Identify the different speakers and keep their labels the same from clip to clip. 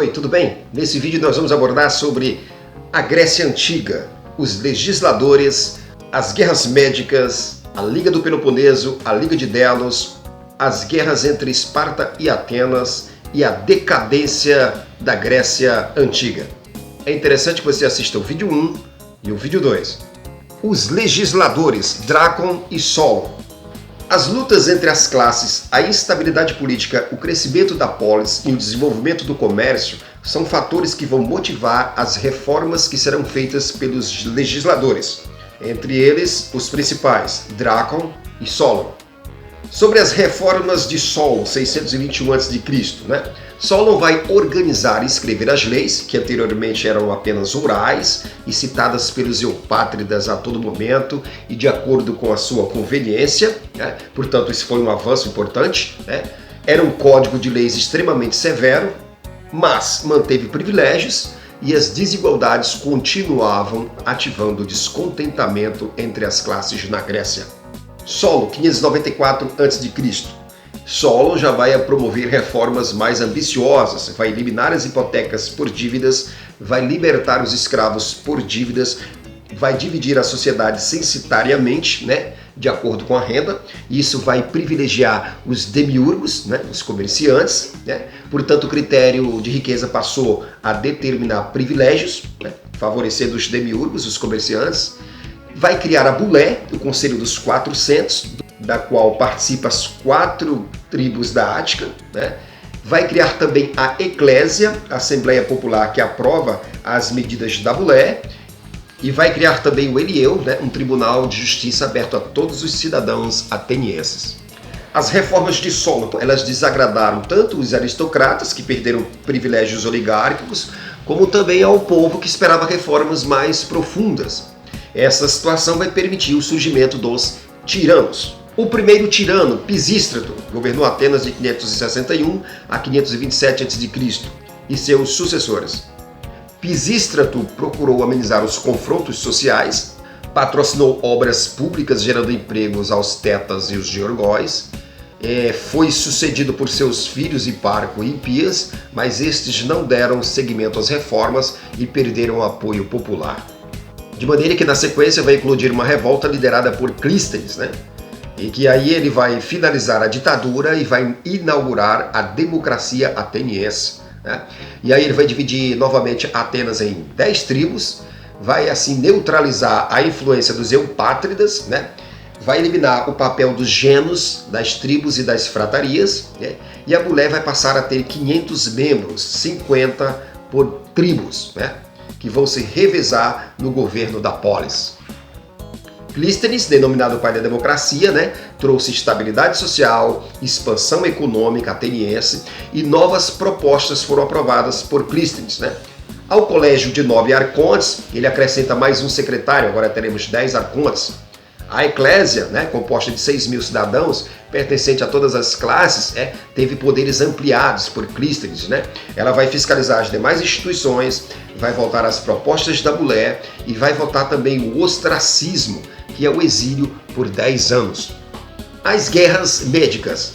Speaker 1: Oi, tudo bem? Nesse vídeo nós vamos abordar sobre a Grécia Antiga, os legisladores, as guerras médicas, a Liga do Peloponeso, a Liga de Delos, as guerras entre Esparta e Atenas e a decadência da Grécia Antiga. É interessante que você assista o vídeo 1 e o vídeo 2. Os legisladores, Drácon e Solon. As lutas entre as classes, a instabilidade política, o crescimento da polis e o desenvolvimento do comércio são fatores que vão motivar as reformas que serão feitas pelos legisladores. Entre eles, os principais, Drácon e Solon. Sobre as reformas de Solon, 621 a.C., Solon vai organizar e escrever as leis, que anteriormente eram apenas orais e citadas pelos eupátridas a todo momento e de acordo com a sua conveniência. Portanto, isso foi um avanço importante. Era um código de leis extremamente severo, mas manteve privilégios e as desigualdades continuavam ativando descontentamento entre as classes na Grécia. Solon, 594 a.C. Solon já vai promover reformas mais ambiciosas, vai eliminar as hipotecas por dívidas, vai libertar os escravos por dívidas, vai dividir a sociedade censitariamente, de acordo com a renda. Isso vai privilegiar os demiurgos, os comerciantes. Portanto, o critério de riqueza passou a determinar privilégios, favorecendo os demiurgos, os comerciantes. Vai criar a Bulé, o Conselho dos 400, da qual participam as 4 tribos da Ática. Vai criar também a Eclésia, a Assembleia Popular que aprova as medidas da Bulé. E vai criar também o Elieu, um tribunal de justiça aberto a todos os cidadãos atenienses. As reformas de Solon, elas desagradaram tanto os aristocratas, que perderam privilégios oligárquicos, como também ao povo que esperava reformas mais profundas. Essa situação vai permitir o surgimento dos tiranos. O primeiro tirano, Pisístrato, governou Atenas de 561 a 527 a.C. e seus sucessores. Pisístrato procurou amenizar os confrontos sociais, patrocinou obras públicas gerando empregos aos tetas e os georgóis, foi sucedido por seus filhos Hiparco e Hippias, mas estes não deram seguimento às reformas e perderam o apoio popular. De maneira que na sequência vai eclodir uma revolta liderada por Clístenes, e que aí ele vai finalizar a ditadura e vai inaugurar a democracia ateniense. E aí ele vai dividir novamente Atenas em 10 tribos, vai assim neutralizar a influência dos eupátridas, vai eliminar o papel dos genos, das tribos e das fratarias, e a Bulé vai passar a ter 500 membros, 50 por tribos, que vão se revezar no governo da polis. Clístenes, denominado pai da democracia, trouxe estabilidade social, expansão econômica ateniense e novas propostas foram aprovadas por Clístenes. Ao colégio de 9 arcontes, ele acrescenta mais um secretário, agora teremos 10 arcontes. A Eclésia, composta de 6.000 cidadãos, pertencente a todas as classes, teve poderes ampliados por Clístenes. Ela vai fiscalizar as demais instituições, vai votar as propostas da Bulé e vai votar também o ostracismo, que é o exílio por 10 anos. As guerras médicas.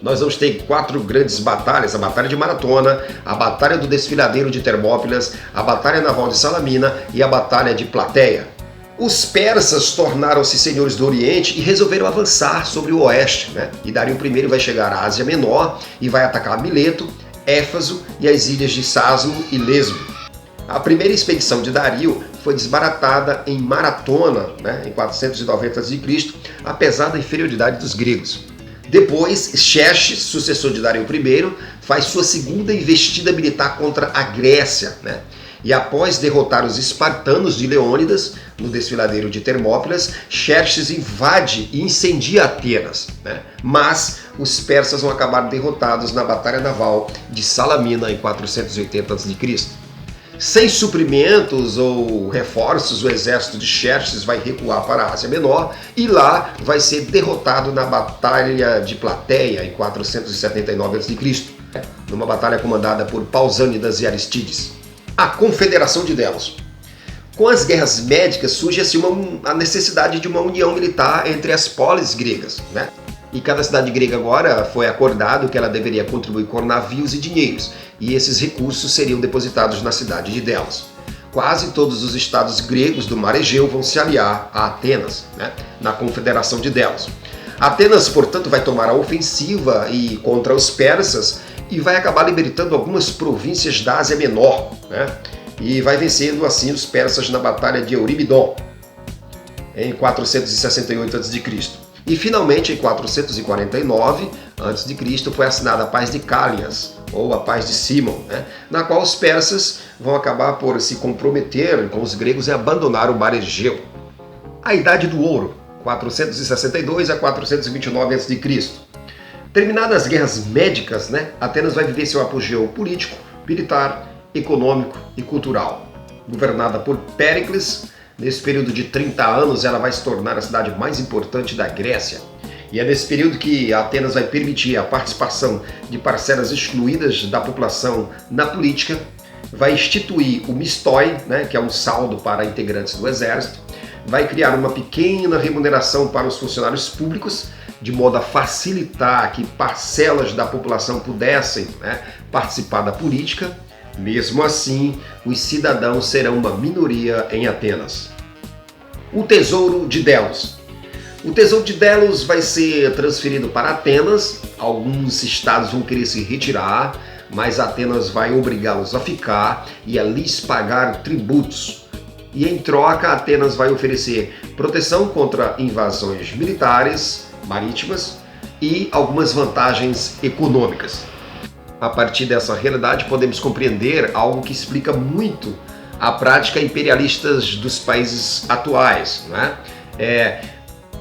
Speaker 1: Nós vamos ter 4 grandes batalhas: a Batalha de Maratona, a Batalha do Desfiladeiro de Termópilas, a Batalha Naval de Salamina e a Batalha de Plateia. Os persas tornaram-se senhores do Oriente e resolveram avançar sobre o Oeste. E Dario I vai chegar à Ásia Menor e vai atacar Mileto, Éfaso e as ilhas de Sasmo e Lesbo. A primeira expedição de Dario foi desbaratada em Maratona, em 490 a.C., apesar da inferioridade dos gregos. Depois, Xerxes, sucessor de Dario I, faz sua segunda investida militar contra a Grécia. E após derrotar os espartanos de Leônidas, no desfiladeiro de Termópilas, Xerxes invade e incendia Atenas. Mas os persas vão acabar derrotados na Batalha Naval de Salamina em 480 a.C. Sem suprimentos ou reforços, o exército de Xerxes vai recuar para a Ásia Menor e lá vai ser derrotado na Batalha de Plateia em 479 a.C., numa batalha comandada por Pausânidas e Aristides. A Confederação de Delos. Com as guerras médicas surge assim a necessidade de uma união militar entre as polis gregas. E cada cidade grega agora foi acordado que ela deveria contribuir com navios e dinheiros. e esses recursos seriam depositados na cidade de Delos. Quase todos os estados gregos do Mar Egeu vão se aliar a Atenas, né, na Confederação de Delos. Atenas, portanto, vai tomar a ofensiva contra os persas e vai acabar libertando algumas províncias da Ásia Menor, né, e vai vencendo assim os persas na Batalha de Eurymedon, em 468 a.C. E finalmente, em 449 a.C., foi assinada a Paz de Cálias, ou a Paz de Simon, né, na qual os persas vão acabar por se comprometer com os gregos e abandonar o Mar Egeu. A Idade do Ouro, 462 a 429 a.C. Terminadas as guerras médicas, né, Atenas vai viver seu apogeu político, militar, econômico e cultural. Governada por Péricles, nesse período de 30 anos ela vai se tornar a cidade mais importante da Grécia. E é nesse período que Atenas vai permitir a participação de parcelas excluídas da população na política, vai instituir o mistoi, né, que é um saldo para integrantes do exército, vai criar uma pequena remuneração para os funcionários públicos, de modo a facilitar que parcelas da população pudessem, né, participar da política. Mesmo assim, os cidadãos serão uma minoria em Atenas. O Tesouro de Delos. O Tesouro de Delos vai ser transferido para Atenas. Alguns estados vão querer se retirar, mas Atenas vai obrigá-los a ficar e a lhes pagar tributos. E em troca, Atenas vai oferecer proteção contra invasões militares, marítimas e algumas vantagens econômicas. A partir dessa realidade, podemos compreender algo que explica muito a prática imperialista dos países atuais, né?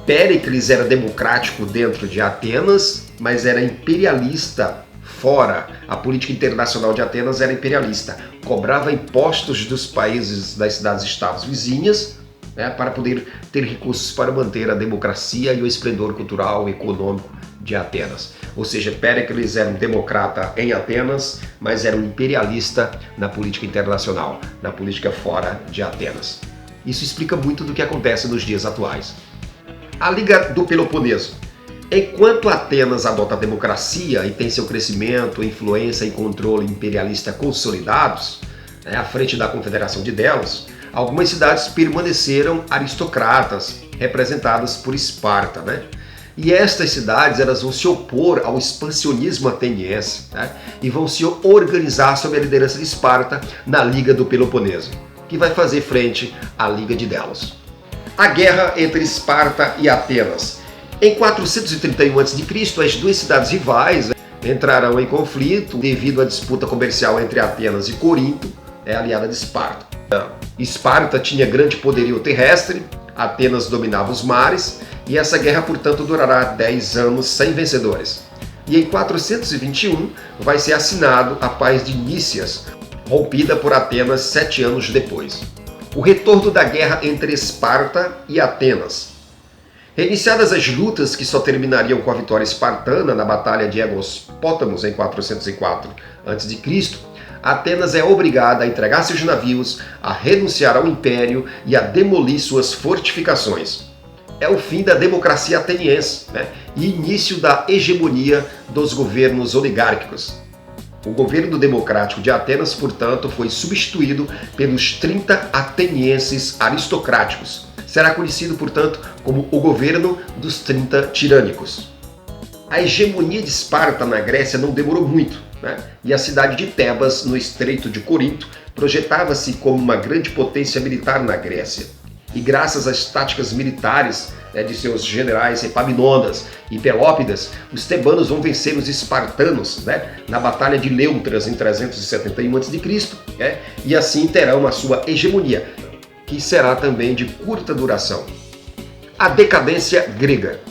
Speaker 1: Péricles era democrático dentro de Atenas, mas era imperialista fora. A política internacional de Atenas era imperialista, cobrava impostos dos países, das cidades-estados vizinhas, né, para poder ter recursos para manter a democracia e o esplendor cultural e econômico de Atenas. Ou seja, Péricles era um democrata em Atenas, mas era um imperialista na política internacional, na política fora de Atenas. Isso explica muito do que acontece nos dias atuais. A Liga do Peloponeso. Enquanto Atenas adota a democracia e tem seu crescimento, influência e controle imperialista consolidados, né, à frente da Confederação de Delos, algumas cidades permaneceram aristocratas, representadas por Esparta, né? E estas cidades elas vão se opor ao expansionismo ateniense, né, e vão se organizar sob a liderança de Esparta na Liga do Peloponeso, que vai fazer frente à Liga de Delos. A guerra entre Esparta e Atenas. Em 431 a.C., as duas cidades rivais entrarão em conflito devido à disputa comercial entre Atenas e Corinto, aliada de Esparta. Esparta tinha grande poderio terrestre, Atenas dominava os mares, e essa guerra, portanto, durará 10 anos sem vencedores. E em 421 vai ser assinado a Paz de Nícias, rompida por Atenas 7 anos depois. O retorno da guerra entre Esparta e Atenas. Reiniciadas as lutas que só terminariam com a vitória espartana na Batalha de Aegospótamos em 404 a.C., Atenas é obrigada a entregar seus navios, a renunciar ao império e a demolir suas fortificações. É o fim da democracia ateniense, né, e início da hegemonia dos governos oligárquicos. O governo democrático de Atenas, portanto, foi substituído pelos 30 atenienses aristocráticos. Será conhecido, portanto, como o governo dos 30 tirânicos. A hegemonia de Esparta na Grécia não demorou muito, né? E a cidade de Tebas, no Estreito de Corinto, projetava-se como uma grande potência militar na Grécia. E graças às táticas militares, né, de seus generais Epaminondas e Pelópidas, os tebanos vão vencer os espartanos, né, na Batalha de Leuctras em 371 a.C., né, e assim terão a sua hegemonia, que será também de curta duração. A decadência grega.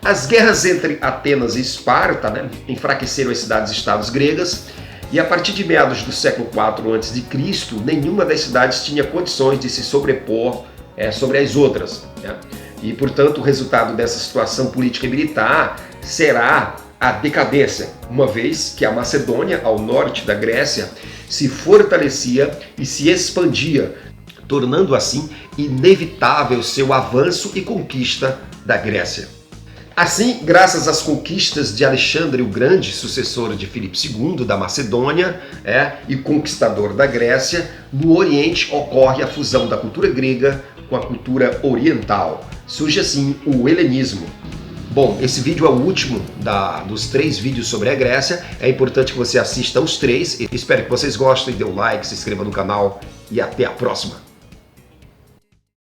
Speaker 1: As guerras entre Atenas e Esparta, né, enfraqueceram as cidades-estados gregas, e a partir de meados do século IV a.C., nenhuma das cidades tinha condições de se sobrepor sobre as outras, né? E, portanto, o resultado dessa situação política e militar será a decadência, uma vez que a Macedônia, ao norte da Grécia, se fortalecia e se expandia, tornando assim inevitável seu avanço e conquista da Grécia. Assim, graças às conquistas de Alexandre o Grande, sucessor de Filipe II da Macedônia e conquistador da Grécia, no Oriente ocorre a fusão da cultura grega com a cultura oriental. Surge assim o helenismo. Bom, esse vídeo é o último dos 3 vídeos sobre a Grécia. É importante que você assista os 3. Espero que vocês gostem, dê um like, se inscreva no canal e até a próxima.